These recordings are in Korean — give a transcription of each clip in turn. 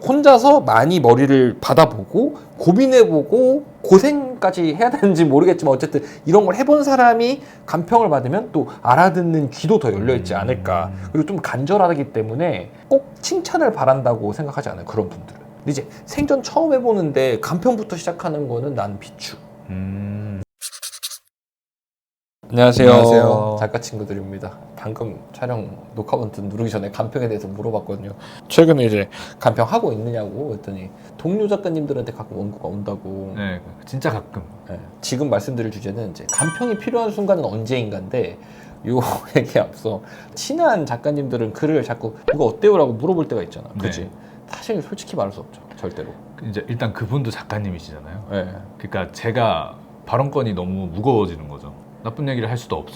혼자서 많이 머리를 받아보고 고민해보고 고생까지 해야 되는지 모르겠지만 어쨌든 이런 걸 해본 사람이 감평을 받으면 또 알아듣는 귀도 더 열려있지 않을까. 그리고 좀 간절하기 때문에 꼭 칭찬을 바란다고 생각하지 않아요, 그런 분들은. 근데 이제 생전 처음 해보는데 감평부터 시작하는 거는 난 비추. 안녕하세요. 안녕하세요. 작가 친구들입니다. 방금 촬영 녹화 버튼 누르기 전에 감평에 대해서 물어봤거든요. 최근에 이제 감평하고 있느냐고 했더니 동료 작가님들한테 가끔 원고가 온다고. 네, 진짜 가끔. 네. 지금 말씀드릴 주제는 이제 감평이 필요한 순간은 언제인가인데 요 얘기에 앞서 친한 작가님들은 글을 자꾸 이거 어때요? 라고 물어볼 때가 있잖아. 그치? 네. 사실 솔직히 말할 수 없죠. 절대로. 이제 일단 그분도 작가님이시잖아요. 네. 그러니까 제가 발언권이 너무 무거워지는 거죠. 나쁜 얘기를 할 수도 없고.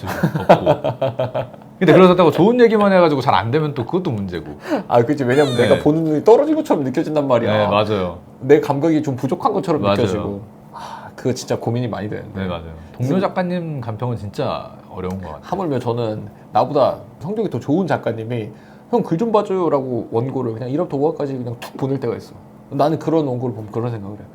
근데 그렇다고 좋은 얘기만 해가지고 잘 안 되면 또 그것도 문제고. 아, 그치. 왜냐면 네. 내가 보는 눈이 떨어진 것처럼 느껴진단 말이야. 네, 맞아요. 내 감각이 좀 부족한 것처럼 맞아요. 느껴지고. 아, 그거 진짜 고민이 많이 되는데. 네, 맞아요. 동료 작가님 감평은 진짜 어려운 것 같아요. 하물며 저는 나보다 성격이 더 좋은 작가님이 형 글 좀 봐줘요 라고 원고를 그냥 1화부터 5화까지 그냥 툭 보낼 때가 있어. 나는 그런 원고를 보면 그런 생각을 해요.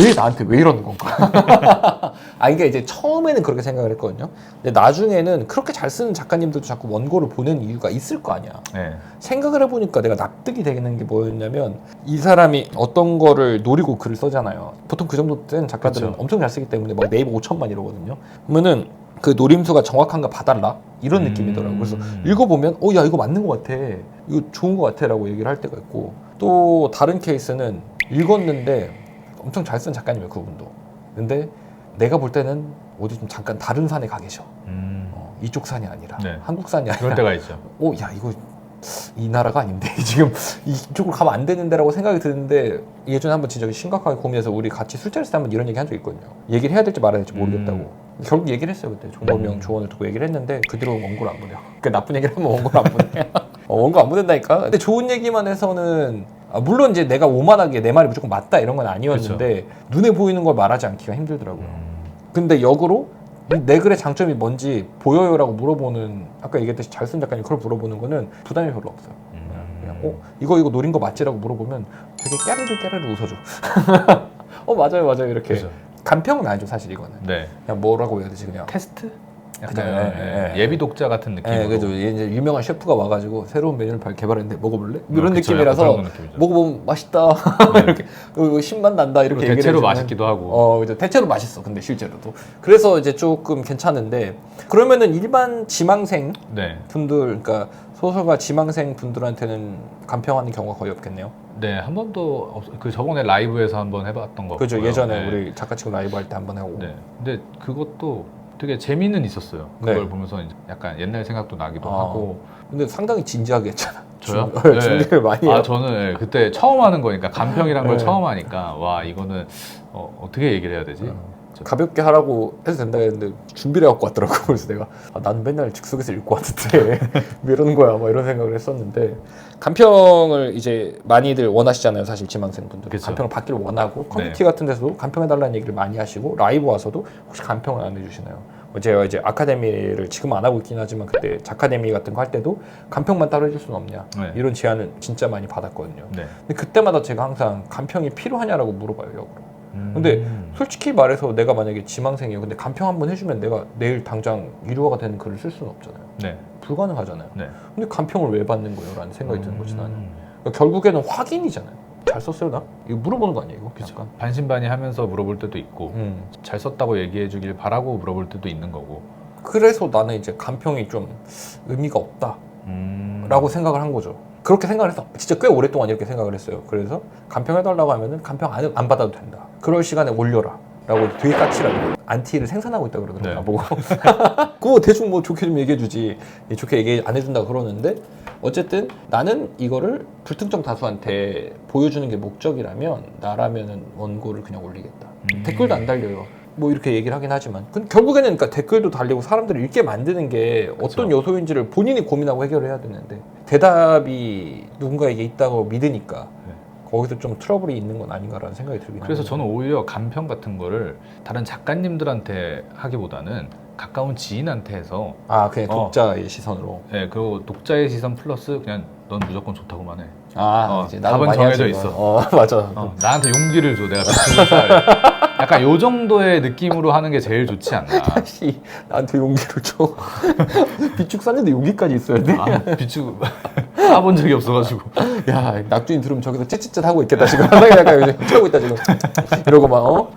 왜 나한테 왜 이러는 건가? 아, 그러니까 이제 처음에는 그렇게 생각을 했거든요. 근데 나중에는 그렇게 잘 쓰는 작가님들도 자꾸 원고를 보낸 이유가 있을 거 아니야. 네. 생각을 해보니까 내가 납득이 되는 게 뭐였냐면 이 사람이 어떤 거를 노리고 글을 써잖아요. 보통 그 정도 된 작가들은 그쵸. 엄청 잘 쓰기 때문에 막 네이버 5천만 이러거든요. 그러면은 그 노림수가 정확한가 봐달라 이런 느낌이더라고요. 그래서 읽어보면 야 이거 맞는 것 같아, 이거 좋은 것 같아 라고 얘기를 할 때가 있고, 또 다른 케이스는 읽었는데 엄청 잘 쓴 작가님이에요, 그분도. 근데 내가 볼 때는 어디 좀 잠깐 다른 산에 가 계셔. 이쪽 산이 아니라 네. 한국 산이 아니라 그럴 때가 있죠. 야 이거 이 나라가 아닌데 지금 이쪽으로 가면 안 되는데 라고 생각이 드는데, 예전에 한번 진짜 심각하게 고민해서 우리 같이 술자리에서 한번 이런 얘기 한 적 있거든요. 얘기를 해야 될지 말아야 될지 모르겠다고. 결국 얘기를 했어요. 그때 종범명 조언을 듣고 얘기를 했는데 그대로 원고를 안 보내요. 그러니까 나쁜 얘기를 하면 원고를 안 보내. 원고 안 보낸다니까. 근데 좋은 얘기만 해서는 물론 이제 내가 오만하게 내 말이 무조건 맞다 이런 건 아니었는데 눈에 보이는 걸 말하지 않기가 힘들더라고요. 근데 역으로 내 글의 장점이 뭔지 보여요라고 물어보는, 아까 얘기했듯이 잘 쓴 작가님 그걸 물어보는 거는 부담이 별로 없어요. 그냥 이거 노린 거 맞지라고 물어보면 되게 깨르르 웃어줘. 맞아요 이렇게. 그죠. 간평은 아니죠 사실 이거는. 네. 그냥 뭐라고 해야 되지, 그냥 테스트? 약간 그죠, 예비 독자 같은 느낌으로. 그죠. 이제 유명한 셰프가 와가지고 새로운 메뉴를 개발했는데 먹어볼래? 이런 그쵸, 느낌이라서 약간 그런 느낌이죠. 먹어보면 맛있다. 이렇게 신맛 난다 이렇게 얘기를 대체로 해주면 맛있기도 하고. 그죠. 대체로 맛있어. 근데 실제로도. 그래서 이제 조금 괜찮은데, 그러면은 일반 지망생 네. 분들, 그러니까 소설가 지망생 분들한테는 간평하는 경우가 거의 없겠네요. 네, 한 번도 그 저번에 라이브에서 한번 해봤던 거. 그죠. 같고요. 예전에 네. 우리 작가 친구 라이브 할 때 한번 하고. 네. 근데 그것도 되게 재미는 있었어요. 그걸 네. 보면서 이제 약간 옛날 생각도 나기도 아. 하고. 근데 상당히 진지하게 했잖아. 저요? 준비를 많이 해요. 저는 그때 처음 하는 거니까, 간평이란 걸 네. 처음 하니까, 와, 이거는 어떻게 얘기를 해야 되지? 가볍게 하라고 해도 된다 했는데 준비를 해갖고 왔더라고. 그래서 내가 나는 맨날 즉석에서 읽고 왔는데 왜 이러는 거야 막 이런 생각을 했었는데, 간평을 이제 많이들 원하시잖아요 사실 지망생분들. 그쵸. 간평을 받기를 원하고 커뮤니티 같은 데서도 간평해달라는 얘기를 많이 하시고, 라이브 와서도 혹시 간평을 안 해주시나요? 제가 이제 아카데미를 지금 안 하고 있긴 하지만 그때 작카데미 같은 거 할 때도 간평만 따로 해줄 수는 없냐, 네. 이런 제안을 진짜 많이 받았거든요. 네. 근데 그때마다 제가 항상 간평이 필요하냐라고 물어봐요, 역으로. 근데 솔직히 말해서 내가 만약에 지망생이에요. 근데 간평 한번 해주면 내가 내일 당장 유료화가 되는 글을 쓸 수는 없잖아요. 네. 불가능하잖아요. 네. 근데 간평을 왜 받는 거예요? 라는 생각이 드는 거지 나는. 그러니까 결국에는 확인이잖아요. 잘 썼어요 나? 이거 물어보는 거 아니에요? 이거? 그쵸. 약간. 반신반의하면 물어볼 때도 있고, 잘 썼다고 얘기해 주길 바라고 물어볼 때도 있는 거고. 그래서 나는 이제 간평이 좀 의미가 없다라고 생각을 한 거죠. 그렇게 생각을 해서 진짜 꽤 오랫동안 이렇게 생각을 했어요. 그래서 간평해달라고 하면은 간평 안 받아도 된다. 그럴 시간에 올려라 라고 되게 까칠하게 안티를 생산하고 있다 그러더라고요. 네. 나보고. 그거 대충 뭐 좋게 좀 얘기해주지, 좋게 얘기 안 해준다 그러는데, 어쨌든 나는 이거를 불특정 다수한테 보여주는 게 목적이라면 나라면은 원고를 그냥 올리겠다. 댓글도 안 달려요. 뭐 이렇게 얘기를 하긴 하지만, 근데 결국에는 그러니까 댓글도 달리고 사람들을 읽게 만드는 게 어떤 그쵸. 요소인지를 본인이 고민하고 해결해야 되는데, 대답이 누군가에게 있다고 믿으니까 네. 거기서 좀 트러블이 있는 건 아닌가라는 생각이 들긴 그래서 합니다. 저는 오히려 간평 같은 거를 다른 작가님들한테 하기보다는 가까운 지인한테 해서, 그냥 독자의 시선으로. 네, 그리고 독자의 시선 플러스 그냥 넌 무조건 좋다고만 해. 이제 나도 답은 많이 정해져 하지, 있어. 맞아. 나한테 용기를 줘. 내가 비축을 쌓을. 약간 요 정도의 느낌으로 하는 게 제일 좋지 않나. 씨, 나한테 용기를 줘. 비축 쌓는데 용기까지 있어야 돼? 비축 쌓아본 적이 없어가지고. 야, 낙주인 들으면 저기서 찌찌찌 하고 있겠다 지금. 약간 요즘 하고 있다 지금. 이러고 막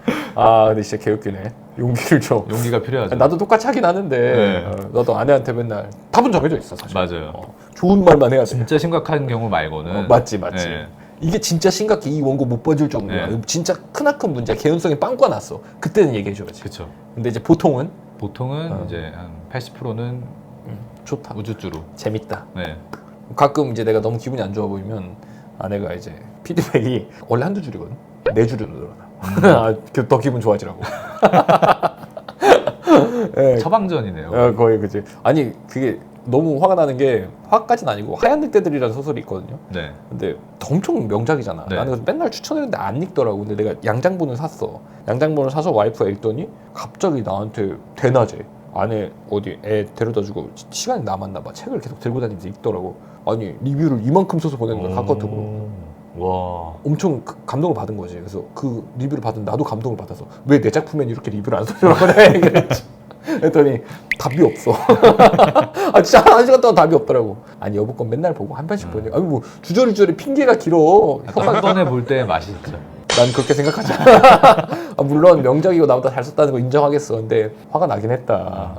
근데 진짜 개웃기네. 용기를 줘. 용기가 필요하죠. 나도 똑같이 하긴 하는데 네. 너도 아내한테 맨날 답은 정해져 있어 사실. 맞아요. 좋은 말만 해야 돼. 진짜 심각한 경우 말고는. 맞지. 네. 이게 진짜 심각해. 이 원고 못 봐줄 정도야. 네. 진짜 크나큰 문제야. 개연성이 빵꾸가 났어. 그때는 얘기해줘야지. 그렇죠. 근데 이제 보통은 이제 한 80%는 좋다. 우쭈쭈로. 재밌다. 네. 가끔 이제 내가 너무 기분이 안 좋아 보이면 아내가 이제 피드백이 원래 한두 줄이거든. 네 줄로 늘어나. 더 기분 좋아지라고. 네. 처방전이네요. 거의 그지. 아니 그게 너무 화가 나는 게 화까진 아니고 하얀 늑대들이라는 소설이 있거든요. 네. 근데 엄청 명작이잖아. 네. 나는 그래서 맨날 추천했는데 안 읽더라고. 근데 내가 양장본을 샀어. 양장본을 사서 와이프가 읽더니 갑자기 나한테 대낮에 아내 어디 애 데려다주고 시간이 남았나 봐. 책을 계속 들고 다니면서 읽더라고. 아니 리뷰를 이만큼 써서 보낸 거야. 카카오톡으로. 와. 엄청 감동을 받은 거지. 그래서 그 리뷰를 받은 나도 감동을 받아서 왜 내 작품엔 이렇게 리뷰를 안 써주라고 그래? 그랬지. 했더니 답이 없어. 진짜 한 시간 동안 답이 없더라고. 아니 여보 건 맨날 보고 한 편씩 보니. 아니 뭐 주저리주저리 핑계가 길어. 한 번에 볼 때 맛이 있죠. 난 그렇게 생각하지 않아. 물론 명작이고 나보다 잘 썼다는 거 인정하겠어. 근데 화가 나긴 했다.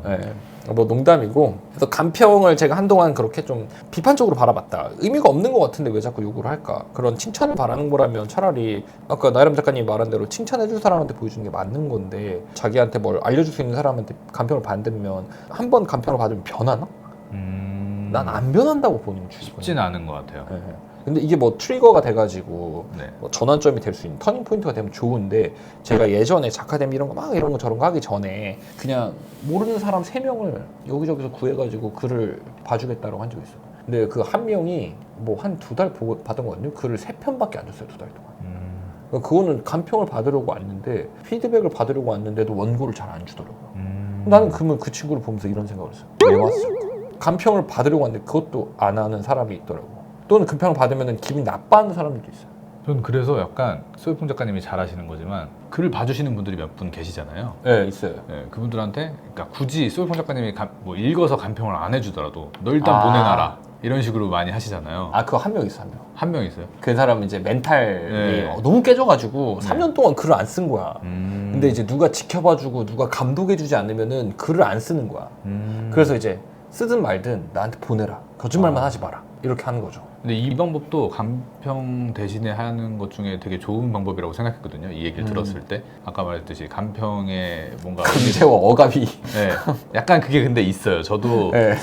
뭐 농담이고. 그래서 간평을 제가 한동안 그렇게 좀 비판적으로 바라봤다. 의미가 없는 것 같은데 왜 자꾸 요구를 할까? 그런 칭찬을 바라는 거라면 차라리 아까 나이람 작가님이 말한 대로 칭찬해줄 사람한테 보여주는 게 맞는 건데 자기한테 뭘 알려줄 수 있는 사람한테 간평을 받으면 한 번 간평을 받으면 변하나? 난 안 변한다고 보는 주의거든요. 쉽진 않은 것 같아요. 네. 근데 이게 뭐 트리거가 돼가지고 네. 뭐 전환점이 될 수 있는 터닝 포인트가 되면 좋은데 제가 예전에 작가데미 이런 거 막 이런 거 저런 거 하기 전에 그냥 모르는 사람 3명을 여기저기서 구해가지고 글을 봐주겠다고 한 적이 있어요. 근데 그 한 명이 뭐 한 2달 보고 받은 거거든요. 글을 3편밖에 안 줬어요. 2달 동안. 그러니까 그거는 간평을 받으려고 왔는데 피드백을 받으려고 왔는데도 원고를 잘 안 주더라고요. 나는 그러면 그 친구를 보면서 이런 생각을 했어요. 왜 왔어? 간평을 받으려고 왔는데 그것도 안 하는 사람이 있더라고. 또는 간평을 받으면 기분이 나빠하는 사람들도 있어요. 전 그래서 약간 소유풍 작가님이 잘 하시는 거지만 글을 봐주시는 분들이 몇 분 계시잖아요. 네, 있어요. 네, 그분들한테 그러니까 굳이 소유풍 작가님이 뭐 읽어서 간평을 안 해주더라도 너 일단 보내놔라 이런 식으로 많이 하시잖아요. 그거 한 명 있어, 한 명. 한 명 있어요? 그 사람은 이제 멘탈이 네. 너무 깨져가지고 3년 동안 글을 안 쓴 거야. 근데 근데 이제 누가 지켜봐주고 누가 감독해주지 않으면은 글을 안 쓰는 거야. 그래서 이제 쓰든 말든 나한테 보내라. 거짓말만 하지 마라. 이렇게 하는 거죠. 근데 이 방법도 간평 대신에 하는 것 중에 되게 좋은 방법이라고 생각했거든요. 이 얘기를 들었을 때 아까 말했듯이 간평에 뭔가 금세와 억압이. 네, 약간 그게 근데 있어요. 저도 네.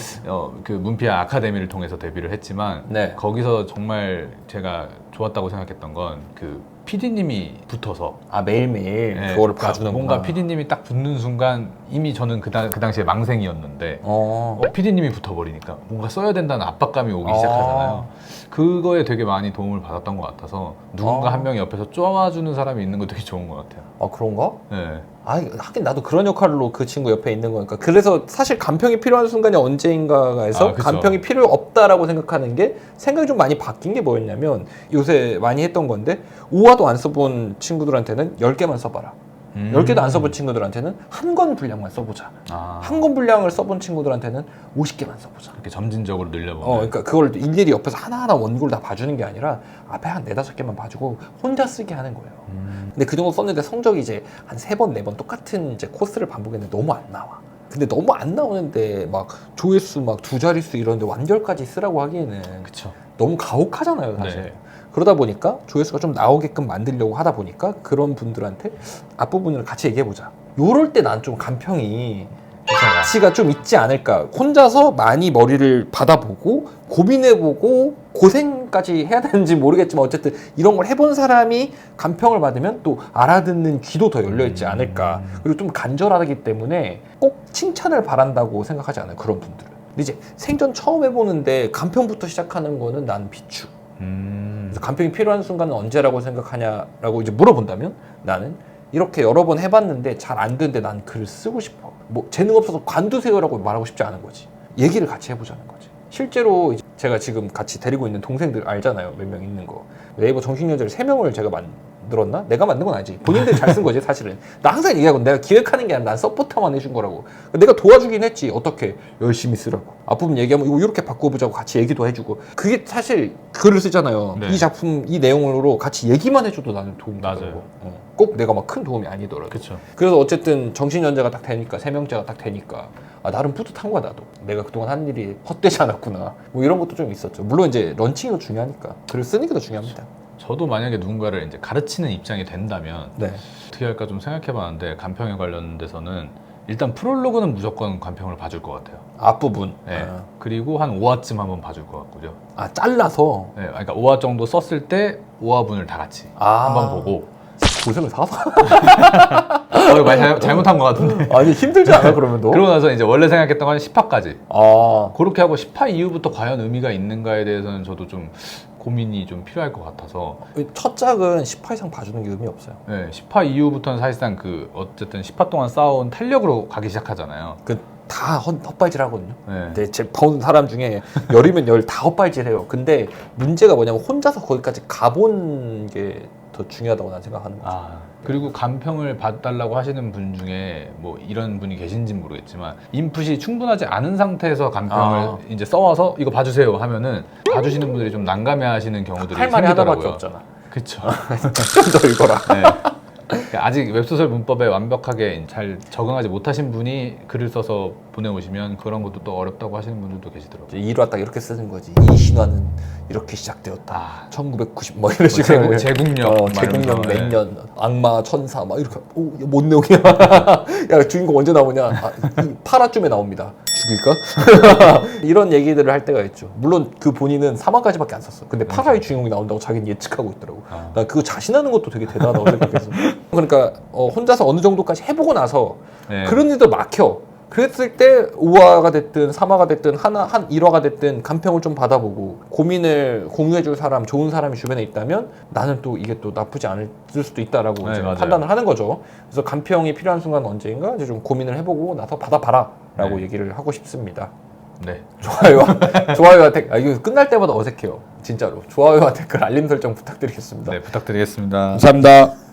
그 문피아 아카데미를 통해서 데뷔를 했지만 네. 거기서 정말 제가 좋았다고 생각했던 건 그 PD님이 붙어서 매일매일 네, 그거를 그러니까 봐주는 뭔가 PD님이 딱 붙는 순간 이미 저는 그 당시에 망생이었는데 PD님이 붙어버리니까 뭔가 써야 된다는 압박감이 오기 시작하잖아요. 그거에 되게 많이 도움을 받았던 것 같아서 누군가 한 명이 옆에서 쪼아주는 사람이 있는 거 되게 좋은 것 같아요. 그런가? 네. 하긴 나도 그런 역할로 그 친구 옆에 있는 거니까. 그래서 사실 간평이 필요한 순간이 언제인가가 해서 그쵸. 간평이 필요 없다라고 생각하는 게 생각이 좀 많이 바뀐 게 뭐였냐면 요새 많이 했던 건데 5화도 안 써본 친구들한테는 10개만 써봐라. 10개도 안 써본 친구들한테는 한 권 분량만 써보자. 한 권 분량을 써본 친구들한테는 50개만 써보자. 이렇게 점진적으로 늘려보면 그러니까 그걸 일일이 옆에서 하나하나 원고를 다 봐주는 게 아니라 앞에 한 4-5개만 봐주고 혼자 쓰게 하는 거예요. 근데 그 정도 썼는데 성적이 이제 한 3번, 4번 똑같은 이제 코스를 반복했는데 너무 안 나와. 근데 너무 안 나오는데 막 조회수 막 2자릿수 이런데 완결까지 쓰라고 하기에는 그쵸. 너무 가혹하잖아요, 사실. 네. 그러다 보니까 조회수가 좀 나오게끔 만들려고 하다 보니까 그런 분들한테 앞부분을 같이 얘기해보자. 요럴 때 난 좀 간평이 가치가 좀 있지 않을까. 혼자서 많이 머리를 받아보고 고민해보고 고생까지 해야 되는지 모르겠지만 어쨌든 이런 걸 해본 사람이 간평을 받으면 또 알아듣는 귀도 더 열려있지 않을까. 그리고 좀 간절하기 때문에 꼭 칭찬을 바란다고 생각하지 않아요, 그런 분들은. 근데 이제 생전 처음 해보는데 간평부터 시작하는 거는 난 비추. 그래서 간평이 필요한 순간은 언제라고 생각하냐라고 이제 물어본다면 나는 이렇게 여러 번 해봤는데 잘 안 되는데 난 글을 쓰고 싶어. 뭐 재능 없어서 관두세요라고 말하고 싶지 않은 거지. 얘기를 같이 해보자는 거지. 실제로 이제 제가 지금 같이 데리고 있는 동생들 알잖아요. 몇 명 있는 거. 네이버 정신연재를 3명을 제가 만들었나? 내가 만든 건 아니지. 본인들이 잘 쓴 거지 사실은. 나 항상 얘기하고 내가 기획하는 게 아니라 난 서포터만 해준 거라고. 내가 도와주긴 했지. 어떻게 열심히 쓰라고. 앞부분 얘기하면 이거 이렇게 바꿔보자고 같이 얘기도 해주고. 그게 사실 글을 쓰잖아요. 네. 이 작품 이 내용으로 같이 얘기만 해줘도 나는 도움이 맞아요. 되더라고. 꼭 내가 막 큰 도움이 아니더라도. 그렇죠. 그래서 어쨌든 정신연재가 딱 되니까 3명째가 딱 되니까 아, 나름 뿌듯한 거야 나도. 내가 그동안 한 일이 헛되지 않았구나. 뭐 이런 것도 좀 있었죠. 물론 이제 런칭이 더 중요하니까 글을 쓰는 게 더 중요합니다. 저도 만약에 누군가를 이제 가르치는 입장이 된다면 네. 어떻게 할까 좀 생각해봤는데 간평에 관련돼서는 일단 프롤로그는 무조건 간평을 봐줄 것 같아요. 앞부분. 네. 그리고 한 5화쯤 한번 봐줄 것 같고요. 아 잘라서. 네, 그러니까 5화 정도 썼을 때 5화분을 다 같이 아. 한번 보고. 고생을 사서. 많이 잘못한 것 같은데. 아니 힘들지 않아 그러면 너? 그러고 나서 이제 원래 생각했던 건 10화까지. 아. 그렇게 하고 10화 이후부터 과연 의미가 있는가에 대해서는 저도 좀 고민이 좀 필요할 것 같아서. 첫 작은 10화 이상 봐주는 게 의미 없어요. 네, 10화 이후부터는 사실상 그 어쨌든 10화 동안 쌓아온 탄력으로 가기 시작하잖아요. 다 헛발질 하거든요. 네. 근데 제 본 사람 중에 열이면 열 다 헛발질해요. 근데 문제가 뭐냐면 혼자서 거기까지 가본 게 더 중요하다고 난 생각하는 거죠. 그리고 간평을 봐달라고 하시는 분 중에 뭐 이런 분이 계신지는 모르겠지만 인풋이 충분하지 않은 상태에서 간평을 이제 써와서 이거 봐주세요 하면은 봐주시는 분들이 좀 난감해하시는 경우들이 할 말이 하나밖에 생기더라고요. 없잖아. 그렇죠. 좀 더 읽어라. 네. 그러니까 아직 웹소설 문법에 완벽하게 잘 적응하지 못하신 분이 글을 써서 보내오시면 그런 것도 또 어렵다고 하시는 분들도 계시더라고요. 1화 딱 이렇게 쓰는 거지. 이 신화는 이렇게 시작되었다. 1990 뭐 이런 식으로 제국력 제국력 네. 몇 년, 악마 천사 막 이렇게 뭔 내용이야? 야 주인공 언제 나오냐? 이 8화쯤에 나옵니다. 죽일까? 이런 얘기들을 할 때가 있죠. 물론 그 본인은 3화까지밖에 안 썼어. 근데 8화의 주인공이 나온다고 자기는 예측하고 있더라고. 나 그거 자신하는 것도 되게 대단하다고 생각했어. 그러니까 혼자서 어느 정도까지 해보고 나서 네. 그런 일도 막혀. 그랬을 때 5화가 됐든 3화가 됐든 한 1화가 됐든 간평을 좀 받아보고 고민을 공유해줄 사람, 좋은 사람이 주변에 있다면 나는 또 이게 또 나쁘지 않을 수도 있다라고 네, 이제 맞아요. 판단을 하는 거죠. 그래서 간평이 필요한 순간 언제인가 이제 좀 고민을 해보고 나서 받아봐라라고 네. 얘기를 하고 싶습니다. 네. 좋아요와 댓글. 이거 끝날 때마다 어색해요. 진짜로. 좋아요와 댓글, 알림 설정 부탁드리겠습니다. 네, 부탁드리겠습니다. 감사합니다.